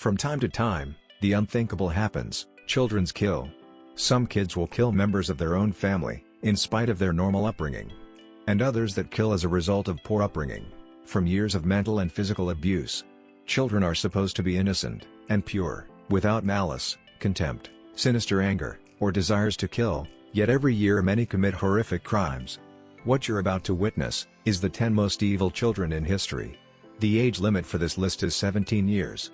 From time to time, the unthinkable happens. Children's kill. Some kids will kill members of their own family, in spite of their normal upbringing. And others that kill as a result of poor upbringing, from years of mental and physical abuse. Children are supposed to be innocent, and pure, without malice, contempt, sinister anger, or desires to kill, yet every year many commit horrific crimes. What you're about to witness, is the 10 most evil children in history. The age limit for this list is 17 years.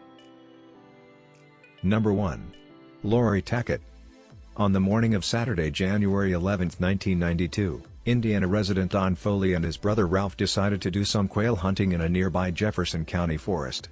Number 1. Lori Tackett. On the morning of Saturday, January 11, 1992, Indiana resident Don Foley and his brother Ralph decided to do some quail hunting in a nearby Jefferson County forest.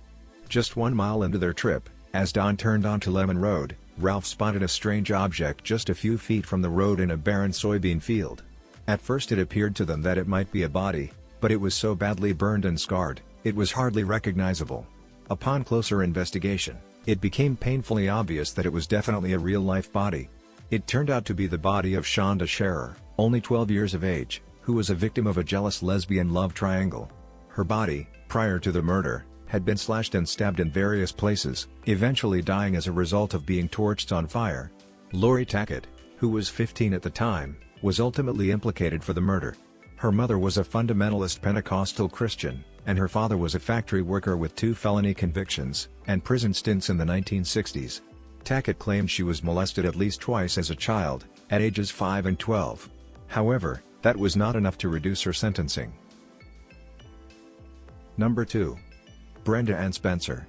Just 1 mile into their trip, as Don turned onto Lemon Road, Ralph spotted a strange object just a few feet from the road in a barren soybean field. At first it appeared to them that it might be a body, but it was so badly burned and scarred, it was hardly recognizable. Upon closer investigation, it became painfully obvious that it was definitely a real-life body. It turned out to be the body of Shonda Scherer, only 12 years of age, who was a victim of a jealous lesbian love triangle. Her body, prior to the murder, had been slashed and stabbed in various places, eventually dying as a result of being torched on fire. Lori Tackett, who was 15 at the time, was ultimately implicated for the murder. Her mother was a fundamentalist Pentecostal Christian, and her father was a factory worker with 2 felony convictions, and prison stints in the 1960s. Tackett claimed she was molested at least twice as a child, at ages 5 and 12. However, that was not enough to reduce her sentencing. Number 2. Brenda Ann Spencer.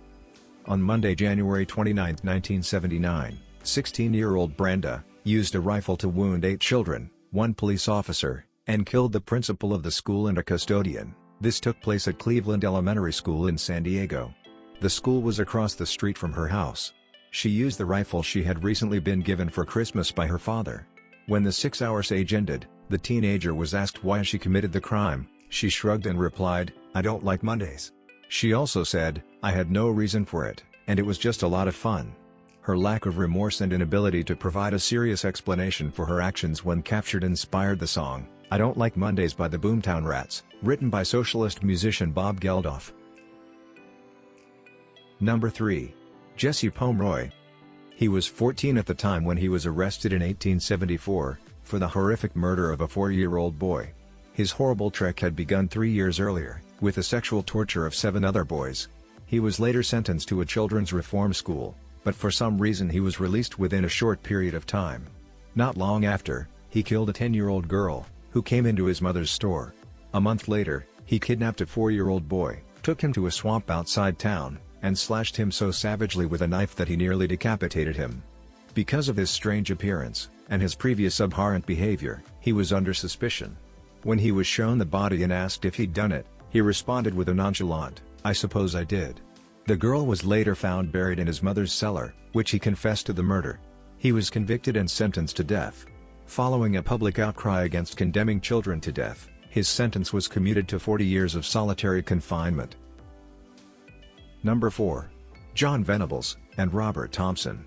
On Monday, January 29, 1979, 16-year-old Brenda used a rifle to wound 8 children, 1 police officer, and killed the principal of the school and a custodian. This took place at Cleveland Elementary School in San Diego. The school was across the street from her house. She used the rifle she had recently been given for Christmas by her father. When the 6-hour siege ended, the teenager was asked why she committed the crime. She shrugged and replied, "I don't like Mondays." She also said, "I had no reason for it, and it was just a lot of fun." Her lack of remorse and inability to provide a serious explanation for her actions when captured inspired the song, "I Don't Like Mondays" by the Boomtown Rats, written by socialist musician Bob Geldof. Number 3. Jesse Pomeroy. He was 14 at the time when he was arrested in 1874, for the horrific murder of a 4-year-old boy. His horrible trek had begun 3 years earlier, with the sexual torture of 7 other boys. He was later sentenced to a children's reform school, but for some reason he was released within a short period of time. Not long after, he killed a 10-year-old girl, who came into his mother's store. A month later, he kidnapped a 4-year-old boy, took him to a swamp outside town, and slashed him so savagely with a knife that he nearly decapitated him. Because of his strange appearance, and his previous abhorrent behavior, he was under suspicion. When he was shown the body and asked if he'd done it, he responded with a nonchalant, "I suppose I did." The girl was later found buried in his mother's cellar, which he confessed to the murder. He was convicted and sentenced to death. Following a public outcry against condemning children to death, his sentence was commuted to 40 years of solitary confinement. Number 4. John Venables and Robert Thompson.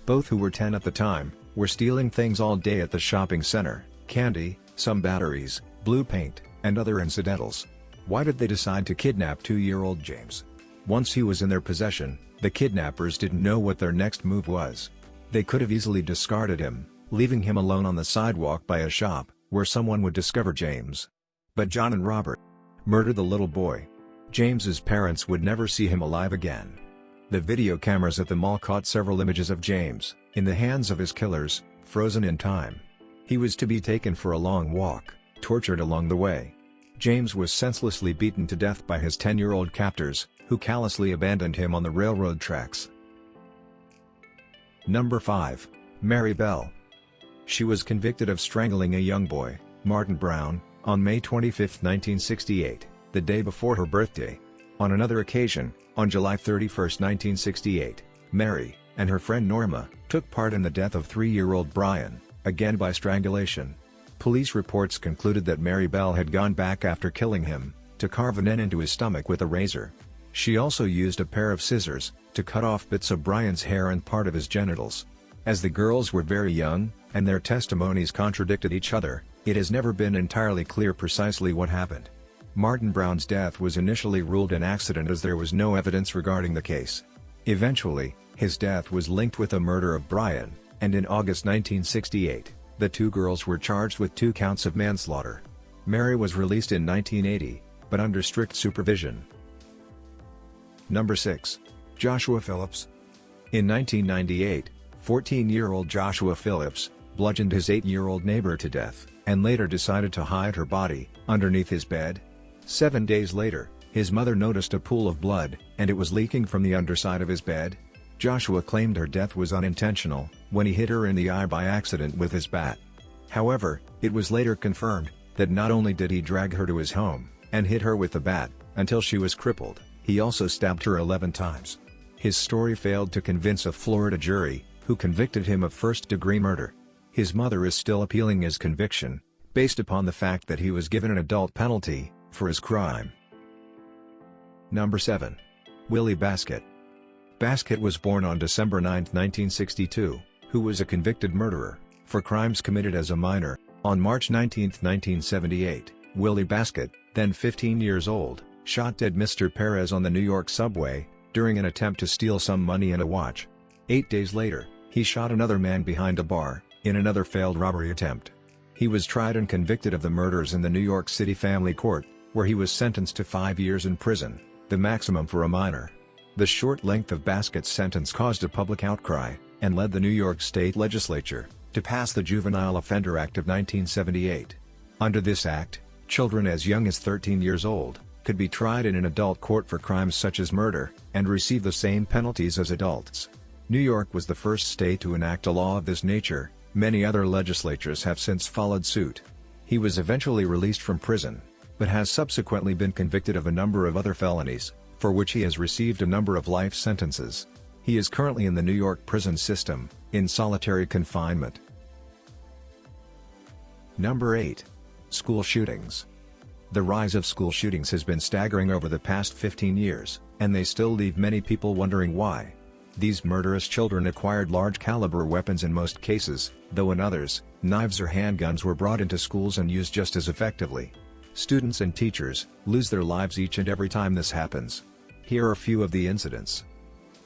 Both, who were 10 at the time, were stealing things all day at the shopping center: candy, some batteries, blue paint, and other incidentals. Why did they decide to kidnap 2-year-old James? Once he was in their possession, the kidnappers didn't know what their next move was. They could have easily discarded him, leaving him alone on the sidewalk by a shop, where someone would discover James. But John and Robert murdered the little boy. James's parents would never see him alive again. The video cameras at the mall caught several images of James, in the hands of his killers, frozen in time. He was to be taken for a long walk, tortured along the way. James was senselessly beaten to death by his 10-year-old captors, who callously abandoned him on the railroad tracks. Number 5. Mary Bell. She was convicted of strangling a young boy, Martin Brown, on May 25, 1968, the day before her birthday. On another occasion, on July 31, 1968, Mary, and her friend Norma, took part in the death of 3-year-old Brian, again by strangulation. Police reports concluded that Mary Bell had gone back after killing him, to carve an N into his stomach with a razor. She also used a pair of scissors, to cut off bits of Brian's hair and part of his genitals. As the girls were very young, and their testimonies contradicted each other, it has never been entirely clear precisely what happened. Martin Brown's death was initially ruled an accident as there was no evidence regarding the case. Eventually, his death was linked with the murder of Brian, and in August 1968, the two girls were charged with 2 counts of manslaughter. Mary was released in 1980, but under strict supervision. Number 6. Joshua Phillips. In 1998, 14-year-old Joshua Phillips bludgeoned his 8-year-old neighbor to death, and later decided to hide her body underneath his bed. 7 days later, his mother noticed a pool of blood, and it was leaking from the underside of his bed. Joshua claimed her death was unintentional, when he hit her in the eye by accident with his bat. However, it was later confirmed that not only did he drag her to his home and hit her with the bat until she was crippled, he also stabbed her 11 times. His story failed to convince a Florida jury, who convicted him of first-degree murder. His mother is still appealing his conviction, based upon the fact that he was given an adult penalty for his crime. Number 7. Willie Basket. Basket was born on December 9, 1962, who was a convicted murderer for crimes committed as a minor. On March 19, 1978, Willie Basket, then 15 years old, shot dead Mr. Perez on the New York subway during an attempt to steal some money and a watch. 8 days later, he shot another man behind a bar in another failed robbery attempt. He was tried and convicted of the murders in the New York City Family Court, where he was sentenced to 5 years in prison, the maximum for a minor. The short length of Basket's sentence caused a public outcry, and led the New York State Legislature to pass the Juvenile Offender Act of 1978. Under this act, children as young as 13 years old could be tried in an adult court for crimes such as murder, and receive the same penalties as adults. New York was the first state to enact a law of this nature. Many other legislatures have since followed suit. He was eventually released from prison, but has subsequently been convicted of a number of other felonies, for which he has received a number of life sentences. He is currently in the New York prison system, in solitary confinement. Number 8. School shootings. The rise of school shootings has been staggering over the past 15 years, and they still leave many people wondering why. These murderous children acquired large-caliber weapons in most cases, though in others, knives or handguns were brought into schools and used just as effectively. Students and teachers lose their lives each and every time this happens. Here are a few of the incidents.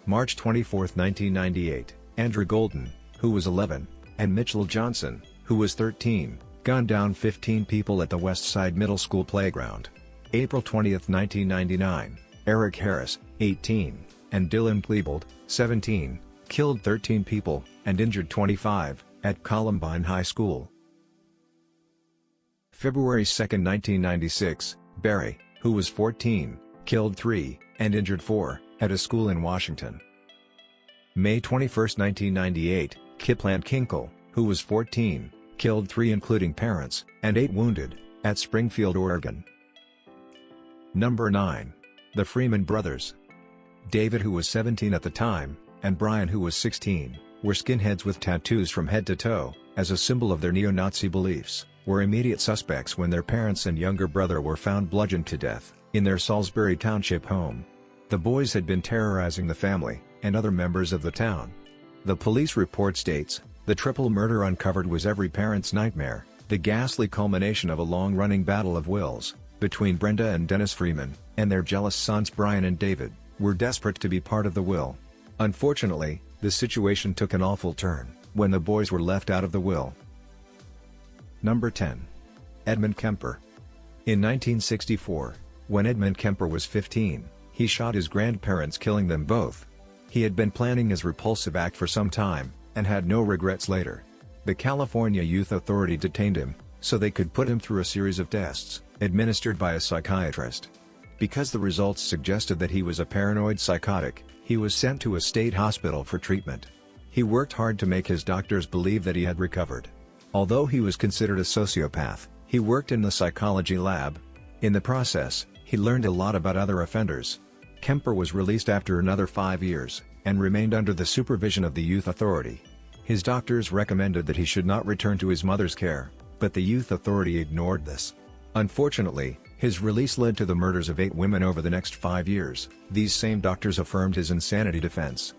March 24, 1998, Andrew Golden, who was 11, and Mitchell Johnson, who was 13, gunned down 15 people at the Westside Middle School playground. April 20, 1999, Eric Harris, 18, and Dylan Klebold, 17, killed 13 people, and injured 25, at Columbine High School. February 2, 1996, Barry, who was 14, killed 3, and injured 4, at a school in Washington. May 21, 1998, Kiplant Kinkle, who was 14, killed 3 including parents, and 8 wounded, at Springfield, Oregon. Number 9. The Freeman Brothers. David, who was 17 at the time, and Brian, who was 16, were skinheads with tattoos from head to toe, as a symbol of their neo-Nazi beliefs, were immediate suspects when their parents and younger brother were found bludgeoned to death, in their Salisbury Township home. The boys had been terrorizing the family, and other members of the town. The police report states, the triple murder uncovered was every parent's nightmare, the ghastly culmination of a long-running battle of wills, between Brenda and Dennis Freeman, and their jealous sons Brian and David, were desperate to be part of the will. Unfortunately, the situation took an awful turn, when the boys were left out of the will. Number 10. Edmund Kemper. In 1964, when Edmund Kemper was 15, he shot his grandparents, killing them both. He had been planning his repulsive act for some time, and had no regrets later. The California Youth Authority detained him, so they could put him through a series of tests, administered by a psychiatrist. Because the results suggested that he was a paranoid psychotic, he was sent to a state hospital for treatment. He worked hard to make his doctors believe that he had recovered. Although he was considered a sociopath, he worked in the psychology lab. In the process, he learned a lot about other offenders. Kemper was released after another 5 years, and remained under the supervision of the Youth Authority. His doctors recommended that he should not return to his mother's care, but the Youth Authority ignored this. Unfortunately, his release led to the murders of 8 women over the next 5 years. These same doctors affirmed his insanity defense.